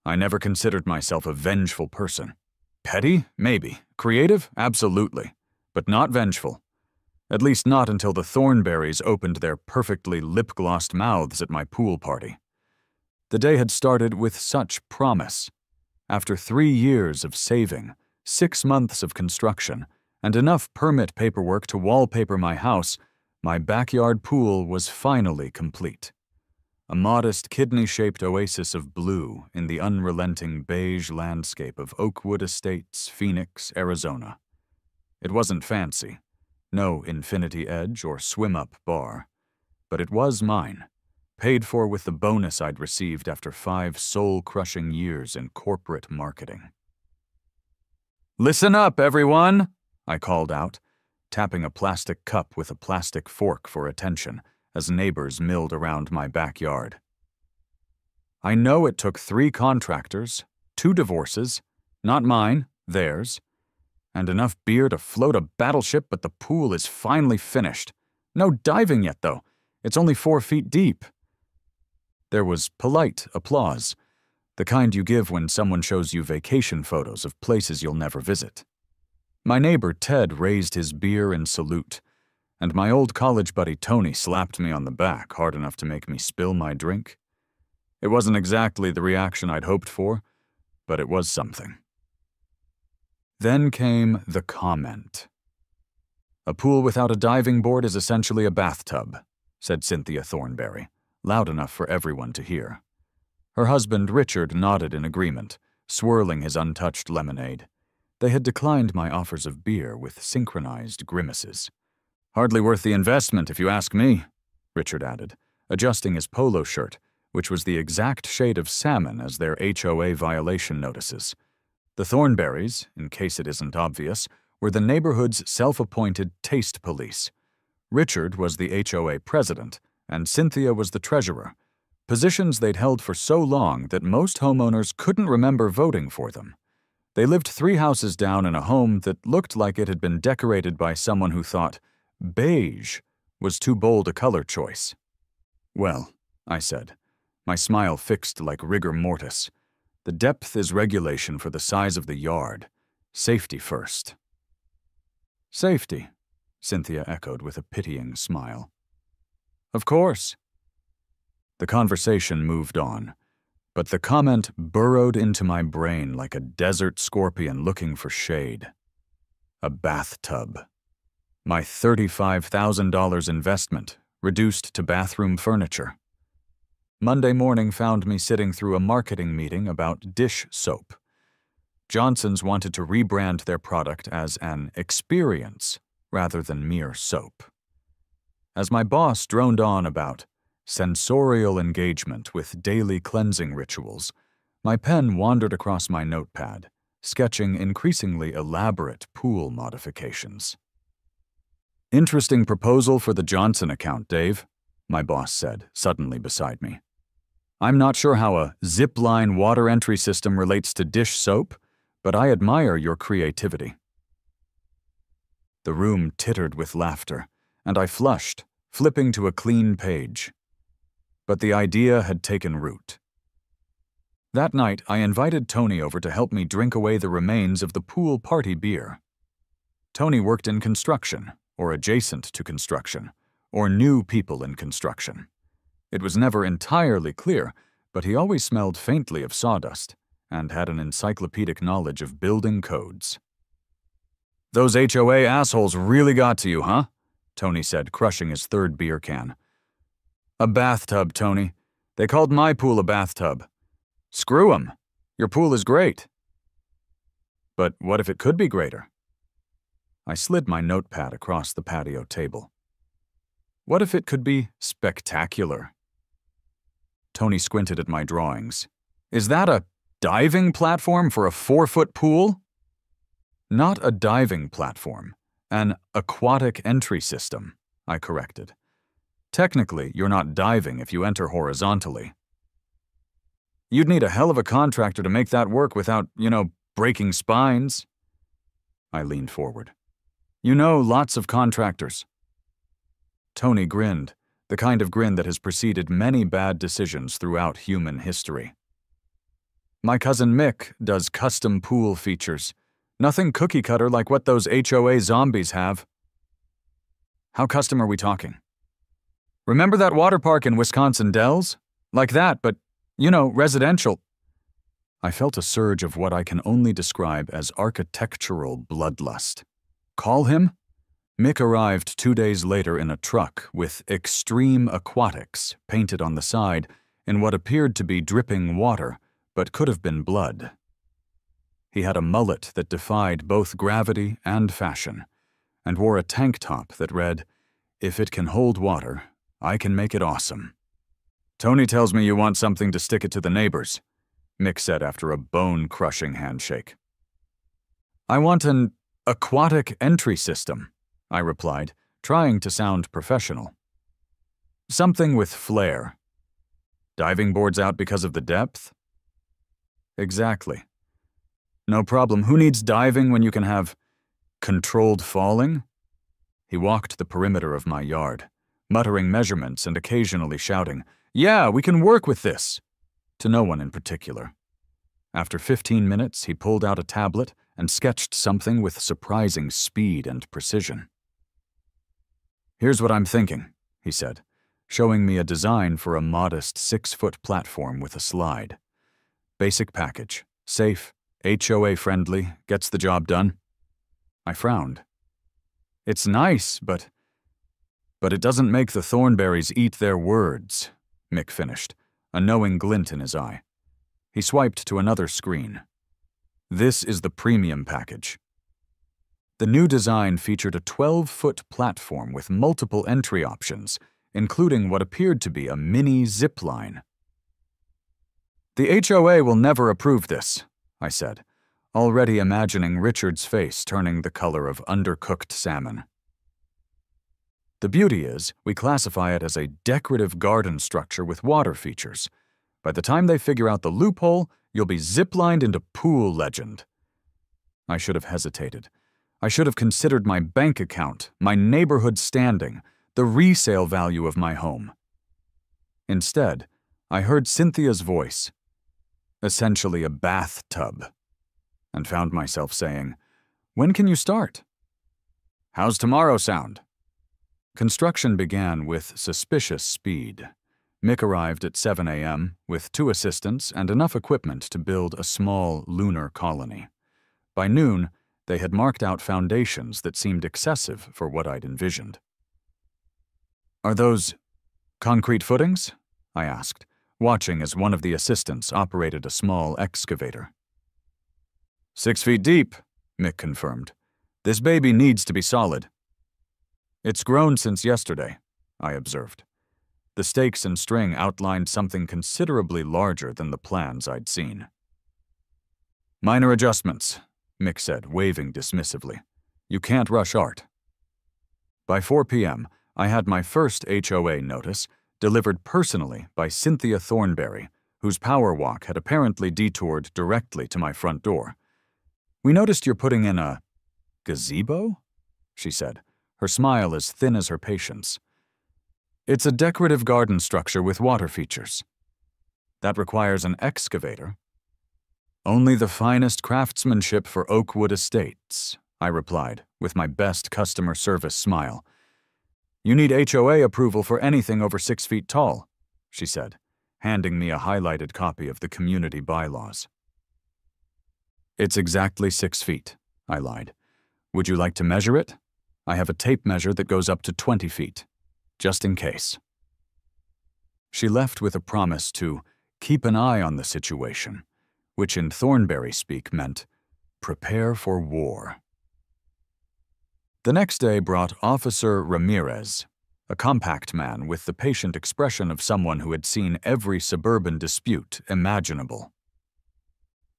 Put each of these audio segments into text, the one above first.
I never considered myself a vengeful person. Petty? Maybe. Creative? Absolutely. But not vengeful. At least not until the Thornberrys opened their perfectly lip-glossed mouths at my pool party. The day had started with such promise. After 3 years of saving, 6 months of construction, and enough permit paperwork to wallpaper my house, my backyard pool was finally complete. A modest kidney-shaped oasis of blue in the unrelenting beige landscape of Oakwood Estates, Phoenix, Arizona. It wasn't fancy, no infinity edge or swim-up bar, but it was mine, paid for with the bonus I'd received after 5 soul-crushing years in corporate marketing. "Listen up, everyone!" I called out, tapping a plastic cup with a plastic fork for attention as neighbors milled around my backyard. I know it took 3 contractors, 2 divorces, not mine, theirs, and enough beer to float a battleship, but the pool is finally finished. No diving yet, though. It's only 4 feet deep. There was polite applause, the kind you give when someone shows you vacation photos of places you'll never visit. My neighbor Ted raised his beer in salute, and my old college buddy Tony slapped me on the back hard enough to make me spill my drink. It wasn't exactly the reaction I'd hoped for, but it was something. Then came the comment. "A pool without a diving board is essentially a bathtub," said Cynthia Thornberry, loud enough for everyone to hear. Her husband Richard nodded in agreement, swirling his untouched lemonade. They had declined my offers of beer with synchronized grimaces. "Hardly worth the investment, if you ask me," Richard added, adjusting his polo shirt, which was the exact shade of salmon as their HOA violation notices. The Thornberrys, in case it isn't obvious, were the neighborhood's self-appointed taste police. Richard was the HOA president, and Cynthia was the treasurer, positions they'd held for so long that most homeowners couldn't remember voting for them. They lived 3 houses down in a home that looked like it had been decorated by someone who thought beige was too bold a color choice. "Well," I said, my smile fixed like rigor mortis, "the depth is regulation for the size of the yard. Safety first." "Safety," Cynthia echoed with a pitying smile. "Of course." The conversation moved on, but the comment burrowed into my brain like a desert scorpion looking for shade. A bathtub. My $35,000 investment, reduced to bathroom furniture. Monday morning found me sitting through a marketing meeting about dish soap. Johnson's wanted to rebrand their product as an experience rather than mere soap. As my boss droned on about sensorial engagement with daily cleansing rituals, my pen wandered across my notepad, sketching increasingly elaborate pool modifications. "Interesting proposal for the Johnson account, Dave," my boss said, suddenly beside me. "I'm not sure how a Zipline water entry system relates to dish soap, but I admire your creativity." The room tittered with laughter, and I flushed, flipping to a clean page. But the idea had taken root. That night, I invited Tony over to help me drink away the remains of the pool party beer. Tony worked in construction, or adjacent to construction, or knew people in construction. It was never entirely clear, but he always smelled faintly of sawdust and had an encyclopedic knowledge of building codes. "Those HOA assholes really got to you, huh?" Tony said, crushing his 3rd beer can. "A bathtub, Tony. They called my pool a bathtub. Screw 'em. Your pool is great." "But what if it could be greater?" I slid my notepad across the patio table. "What if it could be spectacular?" Tony squinted at my drawings. "Is that a diving platform for a 4-foot pool?" "Not a diving platform. An aquatic entry system," I corrected. "Technically, you're not diving if you enter horizontally." "You'd need a hell of a contractor to make that work without, breaking spines." I leaned forward. "You know lots of contractors." Tony grinned, the kind of grin that has preceded many bad decisions throughout human history. My cousin Mick does custom pool features. Nothing cookie-cutter like what those HOA zombies have. How custom are we talking? Remember that water park in Wisconsin Dells? Like that, but, residential. I felt a surge of what I can only describe as architectural bloodlust. Call him? Mick arrived 2 days later in a truck with Extreme Aquatics painted on the side in what appeared to be dripping water, but could have been blood. He had a mullet that defied both gravity and fashion, and wore a tank top that read, "If it can hold water, I can make it awesome." "Tony tells me you want something to stick it to the neighbors," Mick said after a bone-crushing handshake. "I want an aquatic entry system," I replied, trying to sound professional. "Something with flair." "Diving boards out because of the depth?" "Exactly. No problem. Who needs diving when you can have controlled falling?" He walked the perimeter of my yard, muttering measurements and occasionally shouting, "Yeah, we can work with this," to no one in particular. After 15 minutes, he pulled out a tablet and sketched something with surprising speed and precision. "Here's what I'm thinking," he said, showing me a design for a modest 6-foot platform with a slide. "Basic package, safe, HOA-friendly, gets the job done." I frowned. "It's nice, but it doesn't make the Thornberrys eat their words," Mick finished, a knowing glint in his eye. He swiped to another screen. "This is the premium package." The new design featured a 12-foot platform with multiple entry options, including what appeared to be a mini zipline. "The HOA will never approve this," I said, already imagining Richard's face turning the color of undercooked salmon. "The beauty is, we classify it as a decorative garden structure with water features. By the time they figure out the loophole, you'll be ziplined into pool legend." I should have hesitated. I should have considered my bank account, my neighborhood standing, the resale value of my home. Instead, I heard Cynthia's voice, essentially a bathtub, and found myself saying, "When can you start?" "How's tomorrow sound?" Construction began with suspicious speed. Mick arrived at 7 a.m. with 2 assistants and enough equipment to build a small lunar colony. By noon, they had marked out foundations that seemed excessive for what I'd envisioned. "Are those concrete footings?" I asked, watching as one of the assistants operated a small excavator. 6 feet deep, Mick confirmed. "This baby needs to be solid." "It's grown since yesterday," I observed. The stakes and string outlined something considerably larger than the plans I'd seen. "Minor adjustments," Mick said, waving dismissively. "You can't rush art." By 4 p.m., I had my first HOA notice, delivered personally by Cynthia Thornberry, whose power walk had apparently detoured directly to my front door. "We noticed you're putting in a gazebo?" she said, her smile as thin as her patience. "It's a decorative garden structure with water features." "That requires an excavator." "Only the finest craftsmanship for Oakwood Estates," I replied, with my best customer service smile. "You need HOA approval for anything over 6 feet tall," she said, handing me a highlighted copy of the community bylaws. "It's exactly 6 feet, I lied. "Would you like to measure it? I have a tape measure that goes up to 20 feet, just in case." She left with a promise to keep an eye on the situation, which in Thornberry speak meant prepare for war. The next day brought Officer Ramirez, a compact man with the patient expression of someone who had seen every suburban dispute imaginable.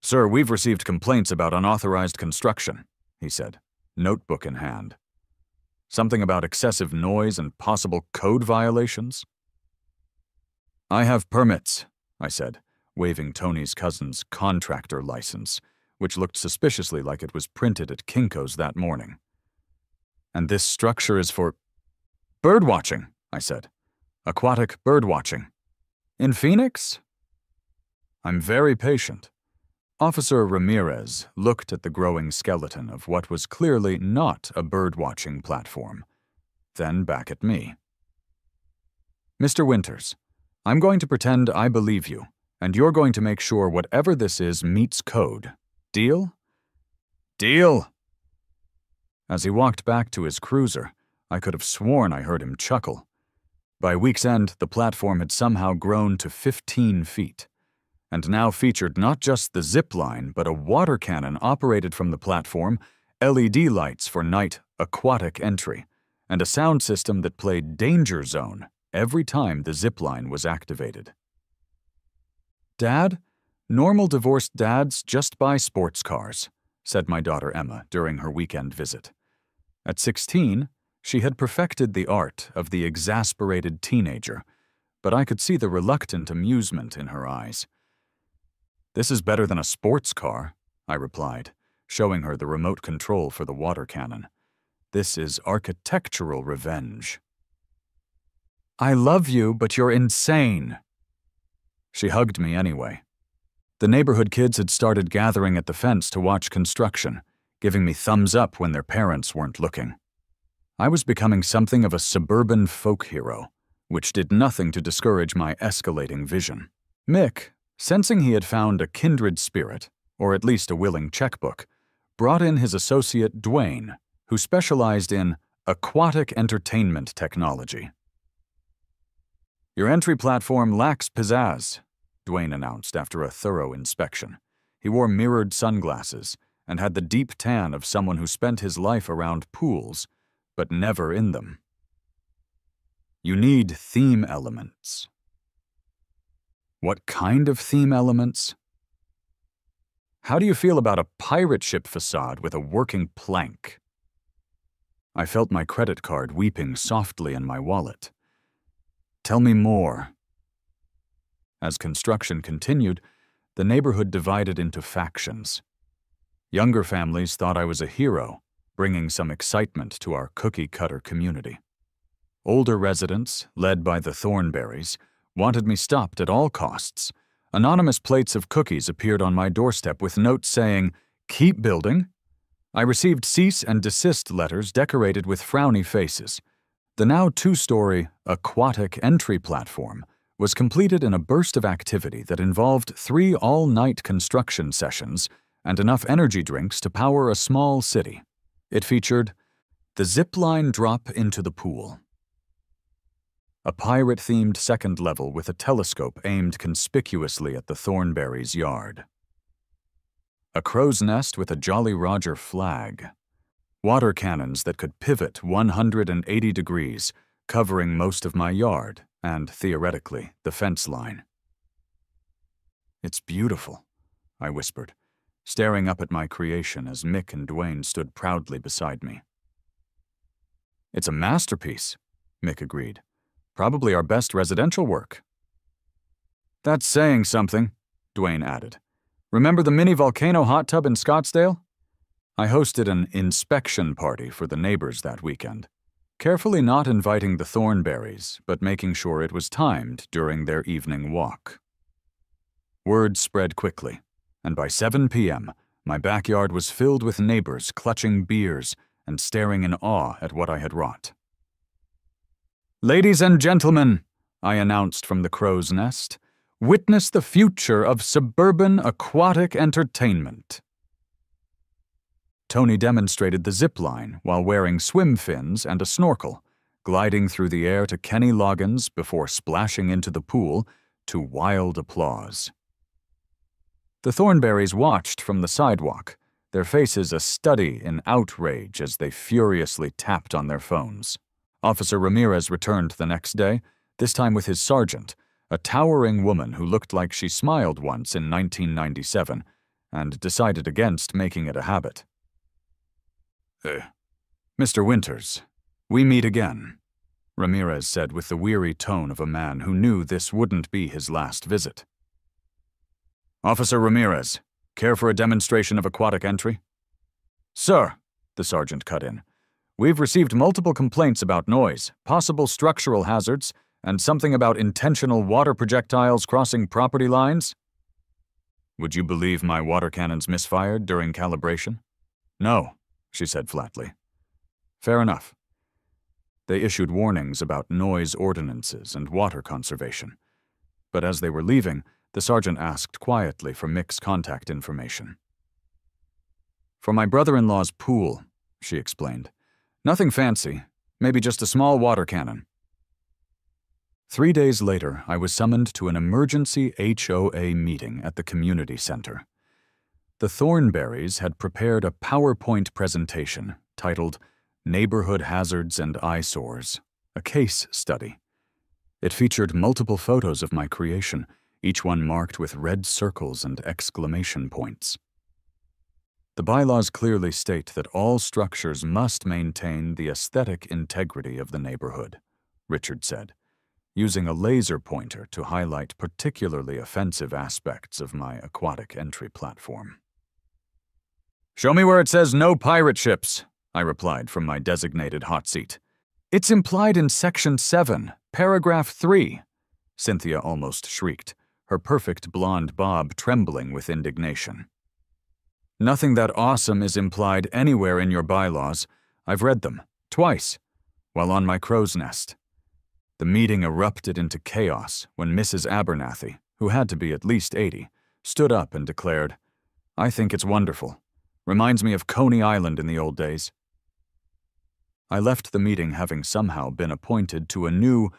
"Sir, we've received complaints about unauthorized construction," he said, notebook in hand. "Something about excessive noise and possible code violations?" "I have permits," I said, waving Tony's cousin's contractor license, which looked suspiciously like it was printed at Kinko's that morning. "And this structure is for birdwatching," I said. "Aquatic birdwatching. In Phoenix?" "I'm very patient. Officer Ramirez looked at the growing skeleton of what was clearly not a birdwatching platform, then back at me. Mr. Winters, I'm going to pretend I believe you, and you're going to make sure whatever this is meets code. Deal? Deal! As he walked back to his cruiser, I could have sworn I heard him chuckle. By week's end, the platform had somehow grown to 15 feet, and now featured not just the zipline, but a water cannon operated from the platform, LED lights for night aquatic entry, and a sound system that played Danger Zone every time the zipline was activated. Dad, normal divorced dads just buy sports cars, said my daughter Emma during her weekend visit. At 16, she had perfected the art of the exasperated teenager, but I could see the reluctant amusement in her eyes. This is better than a sports car, I replied, showing her the remote control for the water cannon. This is architectural revenge. I love you, but you're insane. She hugged me anyway. The neighborhood kids had started gathering at the fence to watch construction, giving me thumbs up when their parents weren't looking. I was becoming something of a suburban folk hero, which did nothing to discourage my escalating vision. Mick, sensing he had found a kindred spirit, or at least a willing checkbook, brought in his associate Dwayne, who specialized in aquatic entertainment technology. Your entry platform lacks pizzazz, Dwayne announced after a thorough inspection. He wore mirrored sunglasses and had the deep tan of someone who spent his life around pools, but never in them. You need theme elements. What kind of theme elements? How do you feel about a pirate ship facade with a working plank? I felt my credit card weeping softly in my wallet. Tell me more. As construction continued, the neighborhood divided into factions. Younger families thought I was a hero, bringing some excitement to our cookie-cutter community. Older residents, led by the Thornberrys, wanted me stopped at all costs. Anonymous plates of cookies appeared on my doorstep with notes saying, "Keep building." I received cease and desist letters decorated with frowny faces. The now 2-story aquatic entry platform was completed in a burst of activity that involved 3 all-night construction sessions and enough energy drinks to power a small city. It featured the zipline drop into the pool, a pirate-themed second level with a telescope aimed conspicuously at the Thornberrys' yard, a crow's nest with a Jolly Roger flag, water cannons that could pivot 180 degrees, covering most of my yard and, theoretically, the fence line. It's beautiful, I whispered, staring up at my creation as Mick and Dwayne stood proudly beside me. It's a masterpiece, Mick agreed. Probably our best residential work. That's saying something, Dwayne added. Remember the mini volcano hot tub in Scottsdale? I hosted an inspection party for the neighbors that weekend, carefully not inviting the Thornberrys, but making sure it was timed during their evening walk. Word spread quickly, and by 7 p.m., my backyard was filled with neighbors clutching beers and staring in awe at what I had wrought. Ladies and gentlemen, I announced from the crow's nest, witness the future of suburban aquatic entertainment. Tony demonstrated the zipline while wearing swim fins and a snorkel, gliding through the air to Kenny Loggins before splashing into the pool to wild applause. The Thornberrys watched from the sidewalk, their faces a study in outrage as they furiously tapped on their phones. Officer Ramirez returned the next day, this time with his sergeant, a towering woman who looked like she smiled once in 1997 and decided against making it a habit. Mr. Winters, we meet again, Ramirez said with the weary tone of a man who knew this wouldn't be his last visit. Officer Ramirez, care for a demonstration of aquatic entry? Sir, the sergeant cut in, we've received multiple complaints about noise, possible structural hazards, and something about intentional water projectiles crossing property lines. Would you believe my water cannons misfired during calibration? No, she said flatly. Fair enough. They issued warnings about noise ordinances and water conservation. But as they were leaving, the sergeant asked quietly for Mick's contact information. For my brother-in-law's pool, she explained. Nothing fancy, maybe just a small water cannon. 3 days later, I was summoned to an emergency HOA meeting at the community center. The Thornberrys had prepared a PowerPoint presentation titled Neighborhood Hazards and Eyesores, a case study. It featured multiple photos of my creation, each one marked with red circles and exclamation points. The bylaws clearly state that all structures must maintain the aesthetic integrity of the neighborhood, Richard said, using a laser pointer to highlight particularly offensive aspects of my aquatic entry platform. Show me where it says no pirate ships, I replied from my designated hot seat. It's implied in Section 7, Paragraph 3, Cynthia almost shrieked, her perfect blonde bob trembling with indignation. Nothing that awesome is implied anywhere in your bylaws. I've read them, twice, while on my crow's nest. The meeting erupted into chaos when Mrs. Abernathy, who had to be at least 80, stood up and declared, I think it's wonderful. Reminds me of Coney Island in the old days. I left the meeting having somehow been appointed to a new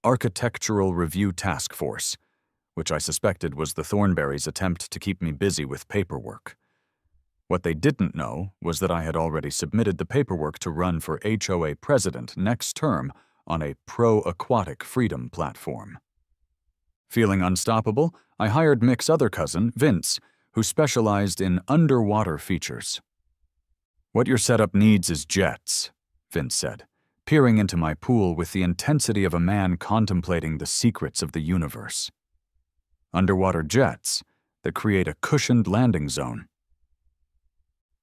Architectural Review Task Force, which I suspected was the Thornberrys' attempt to keep me busy with paperwork. What they didn't know was that I had already submitted the paperwork to run for HOA president next term on a pro-aquatic freedom platform. Feeling unstoppable, I hired Mick's other cousin, Vince, who specialized in underwater features. What your setup needs is jets, Vince said, peering into my pool with the intensity of a man contemplating the secrets of the universe. Underwater jets that create a cushioned landing zone.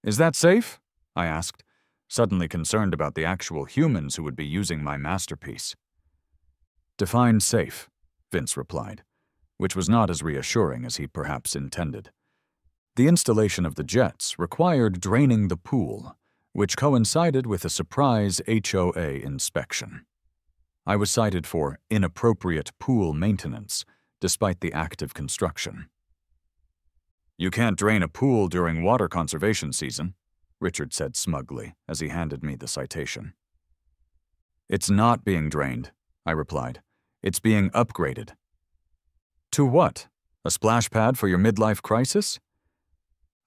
Is that safe? I asked, suddenly concerned about the actual humans who would be using my masterpiece. Define safe, Vince replied, which was not as reassuring as he perhaps intended. The installation of the jets required draining the pool, which coincided with a surprise HOA inspection. I was cited for inappropriate pool maintenance, despite the active construction. You can't drain a pool during water conservation season, Richard said smugly as he handed me the citation. It's not being drained, I replied. It's being upgraded. To what? A splash pad for your midlife crisis?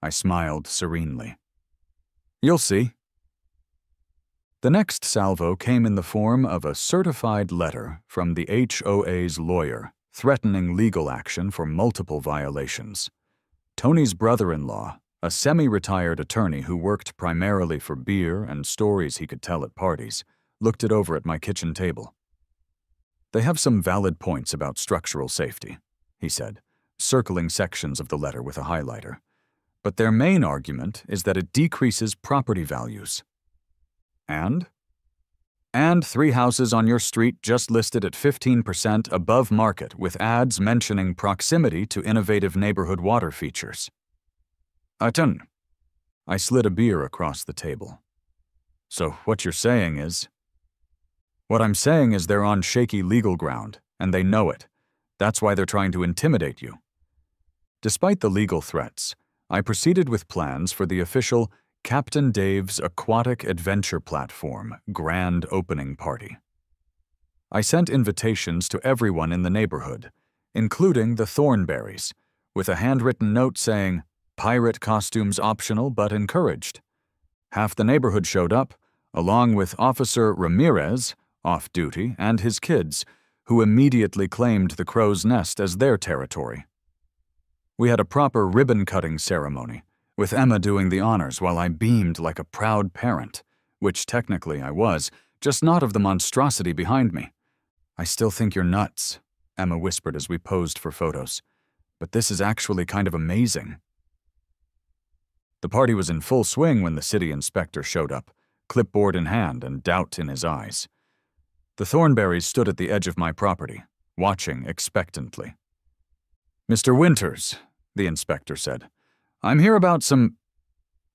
I smiled serenely. You'll see. The next salvo came in the form of a certified letter from the HOA's lawyer threatening legal action for multiple violations. Tony's brother-in-law, a semi-retired attorney who worked primarily for beer and stories he could tell at parties, looked it over at my kitchen table. They have some valid points about structural safety, he said, circling sections of the letter with a highlighter. But their main argument is that it decreases property values. And 3 houses on your street just listed at 15% above market with ads mentioning proximity to innovative neighborhood water features. I slid a beer across the table. So what you're saying is... What I'm saying is they're on shaky legal ground, and they know it. That's why they're trying to intimidate you. Despite the legal threats, I proceeded with plans for the official Captain Dave's Aquatic Adventure Platform grand opening party. I sent invitations to everyone in the neighborhood, including the Thornberrys, with a handwritten note saying, pirate costumes optional but encouraged. Half the neighborhood showed up, along with Officer Ramirez, off duty, and his kids, who immediately claimed the crow's nest as their territory. We had a proper ribbon-cutting ceremony, with Emma doing the honors while I beamed like a proud parent, which technically I was, just not of the monstrosity behind me. I still think you're nuts, Emma whispered as we posed for photos. But this is actually kind of amazing. The party was in full swing when the city inspector showed up, clipboard in hand and doubt in his eyes. The Thornberrys stood at the edge of my property, watching expectantly. Mr. Winters, the inspector said. "I'm here about some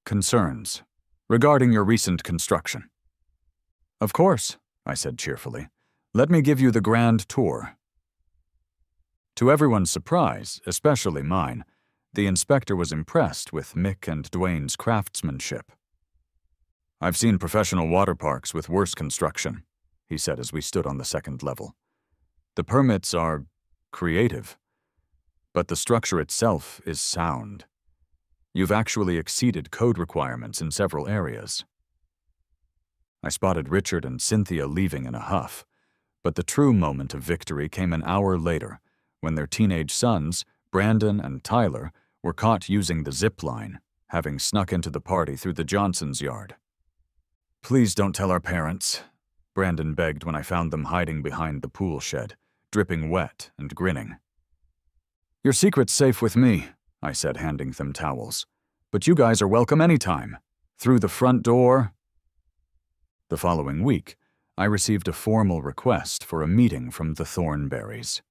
concerns regarding your recent construction." "Of course," I said cheerfully. "Let me give you the grand tour." To everyone's surprise, especially mine, the inspector was impressed with Mick and Dwayne's craftsmanship. "I've seen professional water parks with worse construction," he said as we stood on the second level. "The permits are creative, but the structure itself is sound. You've actually exceeded code requirements in several areas." I spotted Richard and Cynthia leaving in a huff, but the true moment of victory came an hour later, when their teenage sons, Brandon and Tyler, were caught using the Zipline, having snuck into the party through the Johnsons' yard. "Please don't tell our parents," Brandon begged when I found them hiding behind the pool shed, dripping wet and grinning. "Your secret's safe with me," I said, handing them towels. "But you guys are welcome anytime. Through the front door." The following week, I received a formal request for a meeting from the Thornberrys.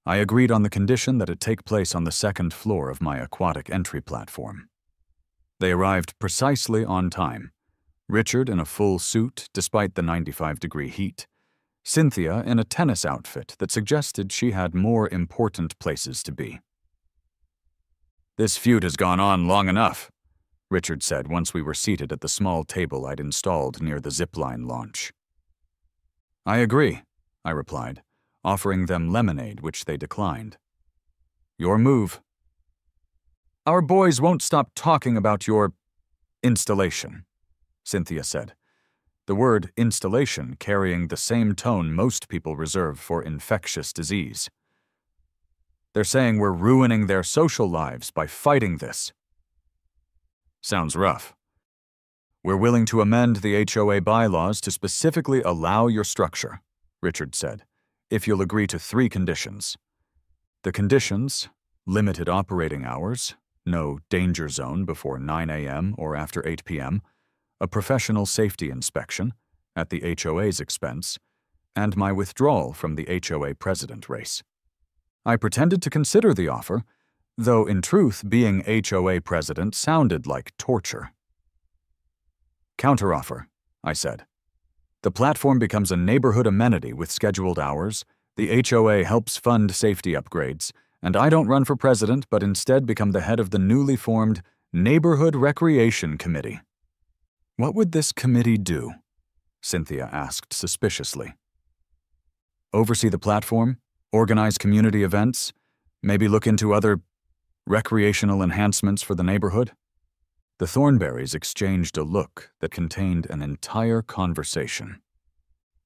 I agreed on the condition that it take place on the second floor of my aquatic entry platform. They arrived precisely on time. Richard in a full suit despite the 95-degree heat, Cynthia in a tennis outfit that suggested she had more important places to be. "This feud has gone on long enough," Richard said once we were seated at the small table I'd installed near the Zipline launch. "I agree," I replied, offering them lemonade, which they declined. "Your move." "Our boys won't stop talking about your installation," Cynthia said, the word installation carrying the same tone most people reserve for infectious disease. "They're saying we're ruining their social lives by fighting this." "Sounds rough. We're willing to amend the HOA bylaws to specifically allow your structure," Richard said, "if you'll agree to 3 conditions. The conditions: limited operating hours, no danger zone before 9 a.m. or after 8 p.m., a professional safety inspection, at the HOA's expense, and my withdrawal from the HOA president race." I pretended to consider the offer, though in truth being HOA president sounded like torture. "Counteroffer," I said. "The platform becomes a neighborhood amenity with scheduled hours, the HOA helps fund safety upgrades, and I don't run for president but instead become the head of the newly formed Neighborhood Recreation Committee." "What would this committee do?" Cynthia asked suspiciously. "Oversee the platform, organize community events, maybe look into other recreational enhancements for the neighborhood?" The Thornberrys exchanged a look that contained an entire conversation.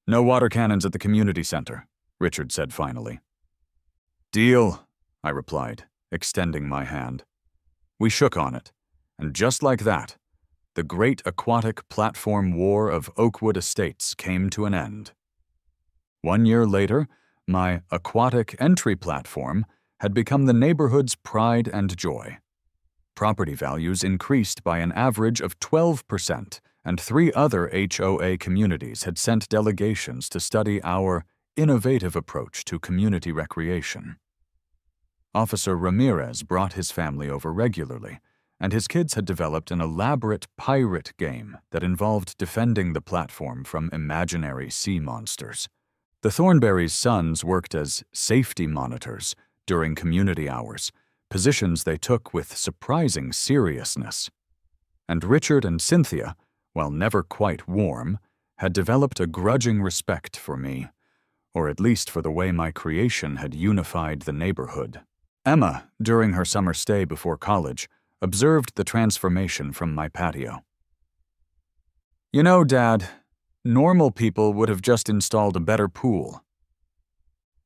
"No water cannons at the community center," Richard said finally. "Deal," I replied, extending my hand. We shook on it, and just like that, the great aquatic platform war of Oakwood Estates came to an end. 1 year later, my aquatic entry platform had become the neighborhood's pride and joy. Property values increased by an average of 12%, and 3 other HOA communities had sent delegations to study our innovative approach to community recreation. Officer Ramirez brought his family over regularly, and his kids had developed an elaborate pirate game that involved defending the platform from imaginary sea monsters. The Thornberrys' sons worked as safety monitors during community hours, positions they took with surprising seriousness. And Richard and Cynthia, while never quite warm, had developed a grudging respect for me, or at least for the way my creation had unified the neighborhood. Emma, during her summer stay before college, observed the transformation from my patio. "You know, Dad, normal people would have just installed a better pool."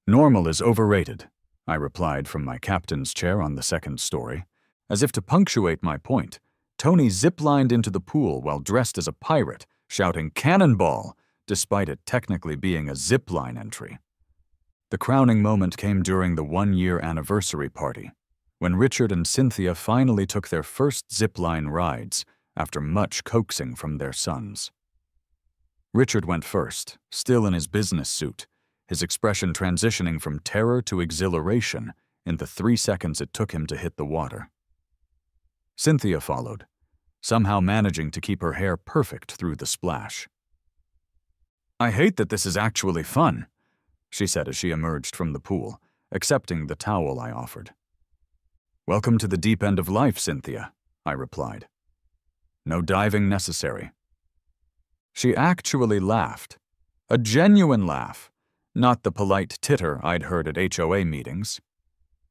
"Normal is overrated," I replied from my captain's chair on the second story. As if to punctuate my point, Tony ziplined into the pool while dressed as a pirate, shouting "Cannonball!" despite it technically being a zipline entry. The crowning moment came during the 1-year anniversary party, when Richard and Cynthia finally took their first zipline rides after much coaxing from their sons. Richard went first, still in his business suit, his expression transitioning from terror to exhilaration in the 3 seconds it took him to hit the water. Cynthia followed, somehow managing to keep her hair perfect through the splash. "I hate that this is actually fun," she said as she emerged from the pool, accepting the towel I offered. "Welcome to the deep end of life, Cynthia," I replied. "No diving necessary." She actually laughed. A genuine laugh, not the polite titter I'd heard at HOA meetings.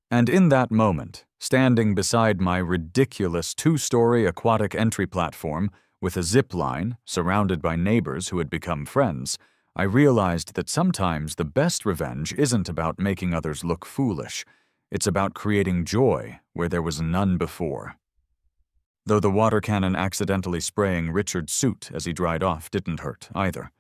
And in that moment, standing beside my ridiculous 2-story aquatic entry platform with a zipline, surrounded by neighbors who had become friends, I realized that sometimes the best revenge isn't about making others look foolish. It's about creating joy where there was none before. Though the water cannon accidentally spraying Richard's suit as he dried off didn't hurt either.